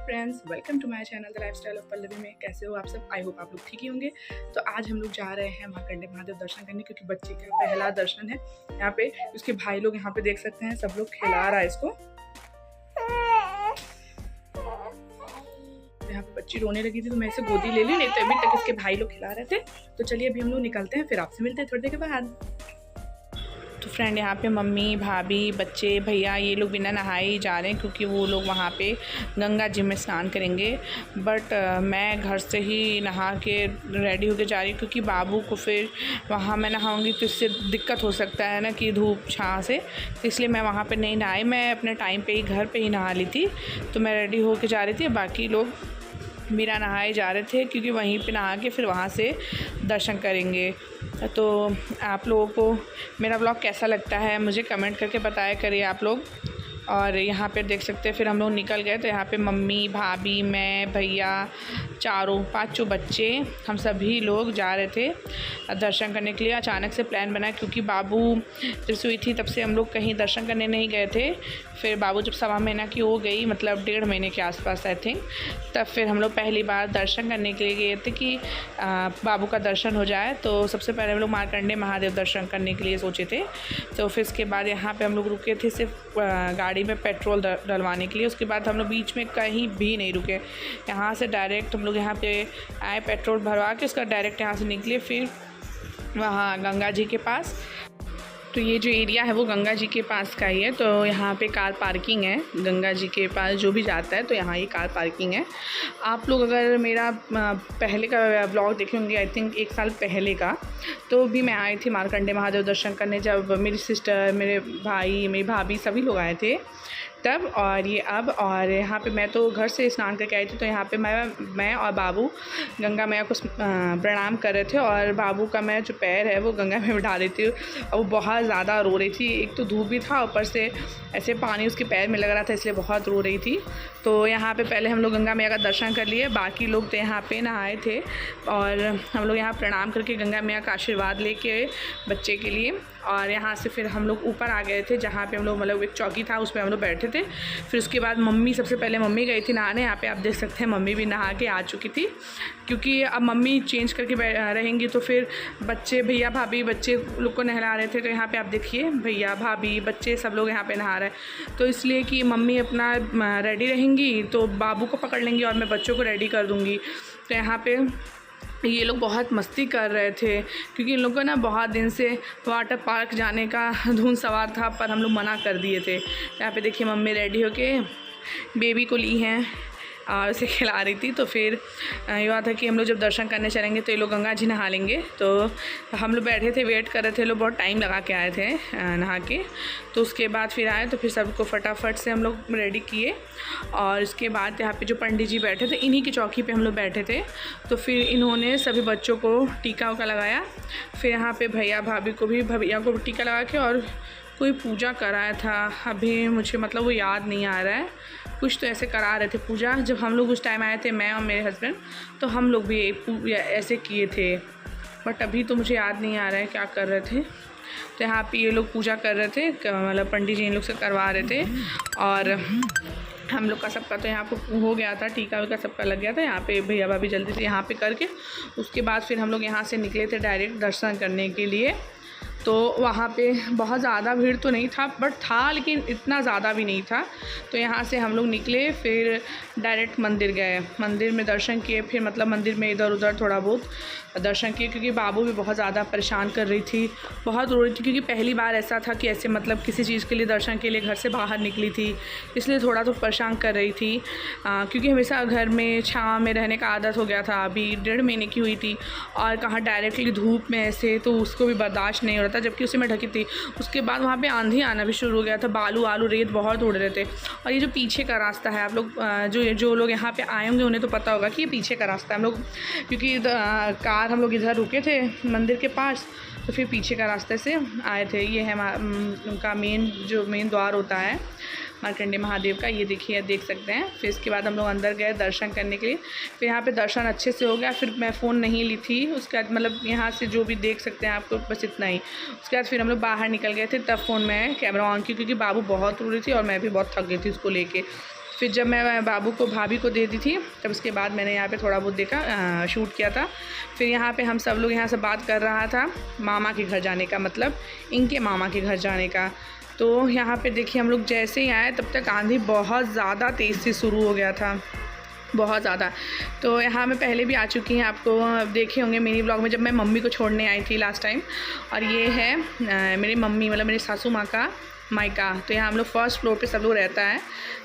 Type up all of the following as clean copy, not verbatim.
Friends, welcome to my channel the lifestyle of Pallavi में। कैसे हो आप सब? आई होप आप लोग ठीक ही होंगे। तो आज हम लोग जा रहे हैं मार्कंडे महादेव दर्शन करने, क्योंकि बच्चे का पहला दर्शन है यहाँ पे। उसके भाई लोग यहाँ पे देख सकते हैं, सब लोग खिला रहा है इसको। यहाँ पे बच्ची रोने लगी थी तो मैं इसे गोदी ले ली, नहीं तो अभी तक इसके भाई लोग खिला रहे थे। तो चलिए अभी हम लोग निकलते हैं, फिर आपसे मिलते हैं थोड़ी देर के बाद। तो फ्रेंड, यहाँ पे मम्मी, भाभी, बच्चे, भैया ये लोग बिना नहाए ही जा रहे हैं, क्योंकि वो लोग वहाँ पे गंगा जी में स्नान करेंगे। बट मैं घर से ही नहा के रेडी होके जा रही हूँ, क्योंकि बाबू को फिर वहाँ मैं नहाऊंगी तो इससे दिक्कत हो सकता है ना, कि धूप छाँव से। तो इसलिए मैं वहाँ पे नहीं नहाई, मैं अपने टाइम पे ही घर पे ही नहा ली थी। तो मैं रेडी होके जा रही थी, बाकी लोग बिना नहाए जा रहे थे, क्योंकि वहीं पे नहा के फिर वहाँ से दर्शन करेंगे। तो आप लोगों को मेरा ब्लॉग कैसा लगता है मुझे कमेंट करके बताया करिए आप लोग। और यहाँ पे देख सकते हैं फिर हम लोग निकल गए। तो यहाँ पे मम्मी, भाभी, मैं, भैया, पाँचों बच्चे, हम सभी लोग जा रहे थे दर्शन करने के लिए। अचानक से प्लान बना, क्योंकि बाबू जब से हुई थी तब से हम लोग कहीं दर्शन करने नहीं गए थे। फिर बाबू जब 1.25 महीना की हो गई, मतलब 1.5 महीने के आसपास आई थिंक, तब फिर हम लोग पहली बार दर्शन करने के लिए गए थे कि बाबू का दर्शन हो जाए। तो सबसे पहले हम लोग मार्कंडे महादेव दर्शन करने के लिए सोचे थे। तो फिर इसके बाद यहाँ पर हम लोग रुके थे सिर्फ गाड़ी में पेट्रोल डलवाने के लिए। उसके बाद हम लोग बीच में कहीं भी नहीं रुके, यहाँ से डायरेक्ट हम लोग यहाँ पे आए, पेट्रोल भरवा के उसका डायरेक्ट यहाँ से निकले फिर वहाँ गंगा जी के पास। तो ये जो एरिया है वो गंगा जी के पास का ही है। तो यहाँ पे कार पार्किंग है, गंगा जी के पास जो भी जाता है तो यहाँ ये कार पार्किंग है। आप लोग अगर मेरा पहले का ब्लॉग देखे होंगे, आई थिंक 1 साल पहले का, तो भी मैं आई थी मार्कंडे महादेव दर्शन करने, जब मेरी सिस्टर, मेरे भाई, मेरी भाभी सभी लोग आए थे तब। और ये अब, और यहाँ पे मैं तो घर से स्नान करके आई थी। तो यहाँ पे मैं और बाबू गंगा मैया को प्रणाम कर रहे थे, और बाबू का मैं जो पैर है वो गंगा में डाल रही थी। और वो बहुत ज़्यादा रो रही थी, एक तो धूप भी था, ऊपर से ऐसे पानी उसके पैर में लग रहा था, इसलिए बहुत रो रही थी। तो यहाँ पे पहले हम लोग गंगा मैया का दर्शन कर लिए, बाकी लोग तो यहाँ पे नहाए थे। और हम लोग यहाँ प्रणाम करके गंगा मैया का आशीर्वाद लेके बच्चे के लिए, और यहाँ से फिर हम लोग ऊपर आ गए थे, जहाँ पे हम लोग मतलब एक चौकी था उस पर हम लोग बैठे थे। फिर उसके बाद मम्मी, सबसे पहले मम्मी गई थी नहाने। यहाँ पे आप देख सकते हैं मम्मी भी नहा के आ चुकी थी, क्योंकि अब मम्मी चेंज करके रहेंगी तो फिर बच्चे, भैया, भाभी, बच्चे लोग को नहला रहे थे। तो यहाँ पे आप देखिए भैया, भाभी, बच्चे सब लोग यहाँ पे नहा रहे हैं। तो इसलिए कि मम्मी अपना रेडी रहेंगी तो बाबू को पकड़ लेंगी और मैं बच्चों को रेडी कर दूँगी। तो यहाँ पे ये लोग बहुत मस्ती कर रहे थे, क्योंकि इन लोगों को ना बहुत दिन से वाटर पार्क जाने का धुन सवार था, पर हम लोग मना कर दिए थे। यहाँ पे देखिए मम्मी रेडी होके बेबी को ली हैं और उसे खिला रही थी। तो फिर ये बात है कि हम लोग जब दर्शन करने चलेंगे तो ये लोग गंगा जी नहा लेंगे। तो हम लोग बैठे थे, वेट कर रहे थे, लोग बहुत टाइम लगा के आए थे नहा के। तो उसके बाद फिर आए, तो फिर सबको फटाफट से हम लोग रेडी किए। और इसके बाद यहाँ पे जो पंडित जी बैठे थे, इन्हीं की चौकी पे हम लोग बैठे थे। तो फिर इन्होंने सभी बच्चों को टीका उका लगाया। फिर यहाँ पे भैया, भाभी को भी, भैया को टीका लगा के, और कोई पूजा कराया था, अभी मुझे मतलब वो याद नहीं आ रहा है, कुछ तो ऐसे करा रहे थे पूजा। जब हम लोग उस टाइम आए थे, मैं और मेरे हस्बैंड, तो हम लोग भी ऐसे किए थे, बट अभी तो मुझे याद नहीं आ रहा है क्या कर रहे थे। तो यहाँ पे ये लोग पूजा कर रहे थे, मतलब पंडित जी इन लोग से करवा रहे थे। और हम लोग का सबका तो यहाँ पे हो गया था, टीका वीका सबका लग गया था। यहाँ पे भैया भाभी जल्दी से यहाँ पे करके उसके बाद फिर हम लोग यहाँ से निकले थे डायरेक्ट दर्शन करने के लिए। तो वहाँ पे बहुत ज़्यादा भीड़ तो नहीं था, बट था, लेकिन इतना ज़्यादा भी नहीं था। तो यहाँ से हम लोग निकले, फिर डायरेक्ट मंदिर गए, मंदिर में दर्शन किए। फिर मतलब मंदिर में इधर उधर थोड़ा बहुत दर्शन किए, क्योंकि बाबू भी बहुत ज़्यादा परेशान कर रही थी, बहुत रो रही थी, क्योंकि पहली बार ऐसा था कि ऐसे मतलब किसी चीज़ के लिए दर्शन के लिए घर से बाहर निकली थी, इसलिए थोड़ा तो परेशान कर रही थी। क्योंकि हमेशा घर में छाँव में रहने का आदत हो गया था, अभी 1.5 महीने की हुई थी, और कहाँ डायरेक्टली धूप में ऐसे, तो उसको भी बर्दाश्त नहीं हो रहा था, जबकि उसे मैं ढकी थी। उसके बाद वहाँ पे आंधी आना भी शुरू हो गया था, बालू आलू रेत बहुत उड़ रहे थे। और ये जो पीछे का रास्ता है, आप लोग जो लोग यहाँ पे आए होंगे उन्हें तो पता होगा कि ये पीछे का रास्ता है। हम लोग क्योंकि कार हम लोग इधर रुके थे मंदिर के पास, तो फिर पीछे का रास्ते से आए थे। ये है उनका मेन द्वार होता है मार्कंडे महादेव का, ये देखिए, देख सकते हैं। फिर इसके बाद हम लोग अंदर गए दर्शन करने के लिए। फिर यहाँ पे दर्शन अच्छे से हो गया। फिर मैं फ़ोन नहीं ली थी, उसके बाद मतलब यहाँ से जो भी देख सकते हैं आपको, बस इतना ही। उसके बाद फिर हम लोग बाहर निकल गए थे, तब फ़ोन में कैमरा ऑन की, क्योंकि बाबू बहुत रो रही थी और मैं भी बहुत थक गई थी उसको लेके। फिर जब मैं बाबू को भाभी को दे दी थी तब उसके बाद मैंने यहाँ पे थोड़ा बहुत देखा, शूट किया था। फिर यहाँ पे हम सब लोग यहाँ से बात कर रहा था मामा के घर जाने का, मतलब इनके मामा के घर जाने का। तो यहाँ पे देखिए हम लोग जैसे ही आए तब तक आंधी बहुत ज़्यादा तेज़ से शुरू हो गया था, बहुत ज़्यादा। तो यहाँ मैं पहले भी आ चुकी हैं, आपको देखे होंगे मिनी ब्लॉग में जब मैं मम्मी को छोड़ने आई थी लास्ट टाइम। और ये है मेरी मम्मी, मतलब मेरी सासू माँ का मायका। तो यहाँ हम लोग फर्स्ट फ्लोर पे सब लोग रहता है।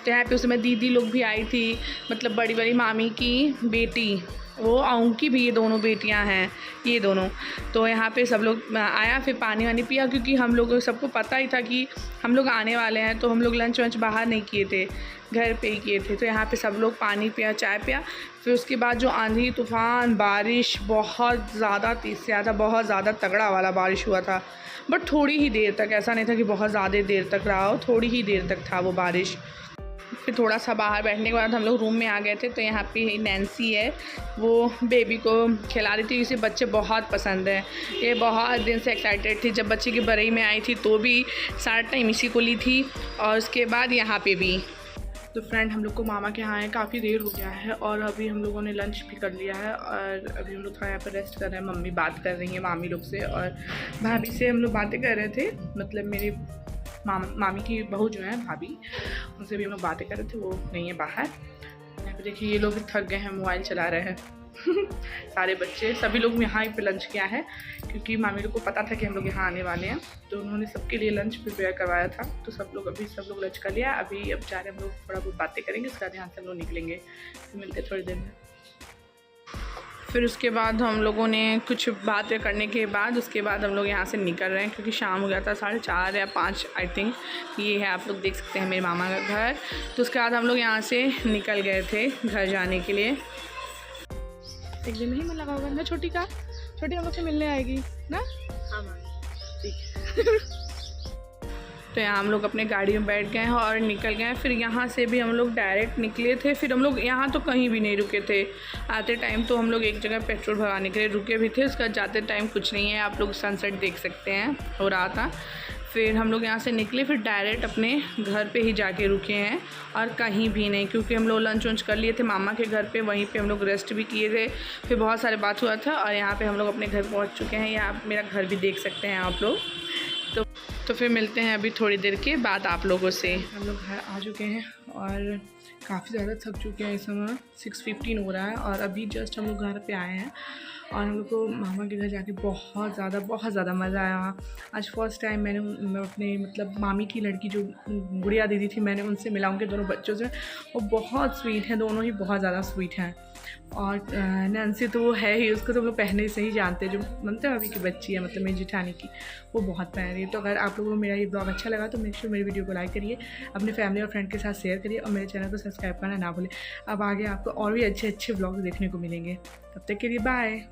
तो यहाँ पे उस समय दीदी लोग भी आई थी, मतलब बड़ी बड़ी मामी की बेटी, वो उनकी भी ये दोनों बेटियां हैं, ये दोनों। तो यहाँ पे सब लोग आया, फिर पानी वानी पिया, क्योंकि हम लोग सबको पता ही था कि हम लोग आने वाले हैं। तो हम लोग लंच वंच बाहर नहीं किए थे, घर पे ही किए थे। तो यहाँ पे सब लोग पानी पिया, चाय पिया। फिर उसके बाद जो आंधी तूफ़ान बारिश बहुत ज़्यादा तेज़ से आया था, बहुत ज़्यादा तगड़ा वाला बारिश हुआ था। बट थोड़ी ही देर तक, ऐसा नहीं था कि बहुत ज़्यादा देर तक रहा हो, थोड़ी ही देर तक था वो बारिश। फिर थोड़ा सा बाहर बैठने के बाद हम लोग रूम में आ गए थे। तो यहाँ पे नैन्सी है, वो बेबी को खिला रही थी। इसे बच्चे बहुत पसंद है, ये बहुत दिन से एक्साइटेड थी। जब बच्चे की बरई में आई थी तो भी सारा टाइम इसी को ली थी, और उसके बाद यहाँ पे भी। तो फ्रेंड हम लोग को मामा के यहाँ आए काफ़ी देर हो गया है, और अभी हम लोगों ने लंच भी कर लिया है। और अभी हम लोग थोड़ा यहाँ पर रेस्ट कर रहे हैं। मम्मी बात कर रही हैं मामी लोग से, और भाभी से हम लोग बातें कर रहे थे, मतलब मेरे मामी की बहू जो है भाभी, उनसे भी हम लोग बातें कर रहे थे। वो नहीं है बाहर। यहाँ पे देखिए ये लोग थक गए हैं, मोबाइल चला रहे हैं सारे बच्चे, सभी लोग यहाँ पे लंच किया है, क्योंकि मामी लोग को पता था कि हम लोग यहाँ आने वाले हैं। तो उन्होंने सबके लिए लंच प्रिपेयर करवाया था। तो सब लोग लंच कर लिया। अभी अब जा रहे हैं हम लोग, थोड़ा बहुत बातें करेंगे, उसके बाद यहाँ से हम लोग निकलेंगे। मिलते थोड़ी देर में। फिर उसके बाद हम लोगों ने कुछ बातें करने के बाद उसके बाद हम लोग यहाँ से निकल रहे हैं, क्योंकि शाम हो गया था, 4:30 या 5 आई थिंक। ये है, आप लोग देख सकते हैं मेरे मामा का घर। तो उसके बाद हम लोग यहाँ से निकल गए थे घर जाने के लिए। एक दिन नहीं मन लगा होगा ना छोटी का, छोटी हम लोग से मिलने आएगी ना। हाँ ठीक है तो यहाँ हम लोग अपने गाड़ी में बैठ गए हैं और निकल गए। फिर यहाँ से भी हम लोग डायरेक्ट निकले थे। फिर हम लोग यहाँ तो कहीं भी नहीं रुके थे। आते टाइम तो हम लोग एक जगह पेट्रोल भराने के लिए रुके भी थे, उसका जाते टाइम कुछ नहीं है, आप लोग सनसेट देख सकते हैं, हो रहा था। फिर हम लोग यहाँ से निकले, फिर डायरेक्ट अपने घर पे ही जाके रुके हैं, और कहीं भी नहीं, क्योंकि हम लोग लंच वंच कर लिए थे मामा के घर पे, वहीं पे हम लोग रेस्ट भी किए थे। फिर बहुत सारे बात हुआ था, और यहाँ पे हम लोग अपने घर पहुँच चुके हैं। यहाँ मेरा घर भी देख सकते हैं आप लोग। तो फिर मिलते हैं अभी थोड़ी देर के बाद आप लोगों से। हम लोग घर आ चुके हैं और काफ़ी ज़्यादा थक चुके हैं। इस समय 6:15 हो रहा है, और अभी जस्ट हम लोग घर पे आए हैं। और हम लोग को मामा के घर जाके बहुत ज़्यादा मज़ा आया। आज फर्स्ट टाइम मैंने अपने मतलब मामी की लड़की जो गुड़िया दीदी थी, मैंने उनसे मिला, उनके दोनों बच्चों से। वो बहुत स्वीट हैं, दोनों ही बहुत ज़्यादा स्वीट हैं। और नैन्सी तो वो है ही, उसको तो हम लोग पहले से ही जानते हैं, जो मतलब अभी की बच्ची है, मतलब मेरी जेठानी की, वो बहुत प्यारी रही है। तो अगर आप लोगों को मेरा ये ब्लॉग अच्छा लगा तो मेक श्योर मेरी वीडियो को लाइक करिए, अपने फैमिली और फ्रेंड के साथ शेयर करिए, और मेरे चैनल को सब्सक्राइब करना ना भूलें। अब आगे आपको और भी अच्छे ब्लॉग देखने को मिलेंगे। तब तक के लिए बाय।